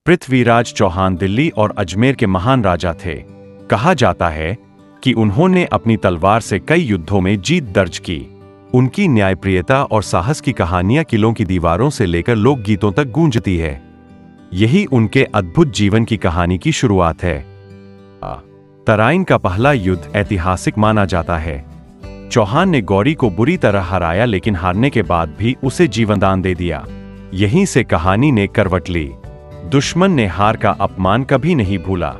पृथ्वीराज चौहान दिल्ली और अजमेर के महान राजा थे। कहा जाता है कि उन्होंने अपनी तलवार से कई युद्धों में जीत दर्ज की। उनकी न्यायप्रियता और साहस की कहानियां किलों की दीवारों से लेकर लोकगीतों तक गूंजती है। यही उनके अद्भुत जीवन की कहानी की शुरुआत है। तराइन का पहला युद्ध ऐतिहासिक माना जाता है। चौहान ने गौरी को बुरी तरह हराया, लेकिन हारने के बाद भी उसे जीवनदान दे दिया। यहीं से कहानी ने करवट ली। दुश्मन ने हार का अपमान कभी नहीं भूला।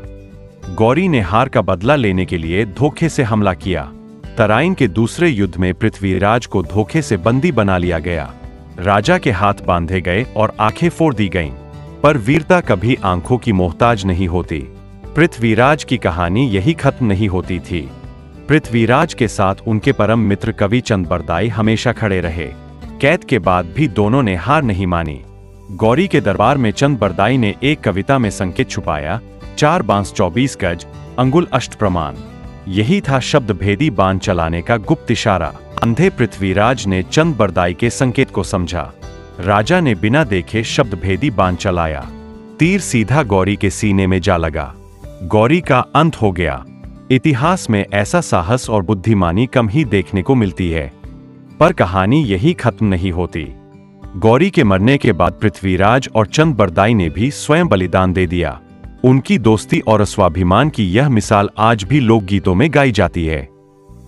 गौरी ने हार का बदला लेने के लिए धोखे से हमला किया। तराइन के दूसरे युद्ध में पृथ्वीराज को धोखे से बंदी बना लिया गया। राजा के हाथ बांधे गए और आंखें फोड़ दी गईं। पर वीरता कभी आंखों की मोहताज नहीं होती। पृथ्वीराज की कहानी यही खत्म नहीं होती थी। पृथ्वीराज के साथ उनके परम मित्र कवि चंद बरदाई हमेशा खड़े रहे। कैद के बाद भी दोनों ने हार नहीं मानी। गौरी के दरबार में चंद बरदाई ने एक कविता में संकेत छुपाया, 4 बांस 24 गज, अंगुल अष्ट प्रमाण। यही था शब्द भेदी बाण चलाने का गुप्त इशारा। अंधे पृथ्वीराज ने चंद बरदाई के संकेत को समझा। राजा ने बिना देखे शब्द भेदी बाण चलाया। तीर सीधा गौरी के सीने में जा लगा। गौरी का अंत हो गया। इतिहास में ऐसा साहस और बुद्धिमानी कम ही देखने को मिलती है। पर कहानी यही खत्म नहीं होती। गौरी के मरने के बाद पृथ्वीराज और चंद बरदाई ने भी स्वयं बलिदान दे दिया। उनकी दोस्ती और स्वाभिमान की यह मिसाल आज भी लोकगीतों में गाई जाती है।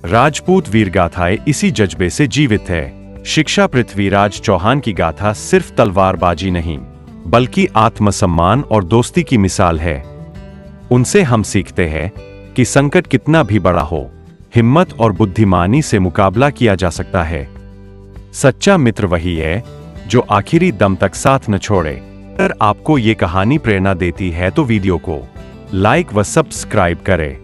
राजपूत वीर गाथाएं इसी जज्बे से जीवित है। शिक्षा पृथ्वीराज चौहान की गाथा सिर्फ तलवारबाजी नहीं, बल्कि आत्मसम्मान और दोस्ती की मिसाल है। उनसे हम सीखते हैं कि संकट कितना भी बड़ा हो, हिम्मत और बुद्धिमानी से मुकाबला किया जा सकता है। सच्चा मित्र वही है जो आखिरी दम तक साथ न छोड़े। अगर आपको ये कहानी प्रेरणा देती है तो वीडियो को लाइक व सब्सक्राइब करें।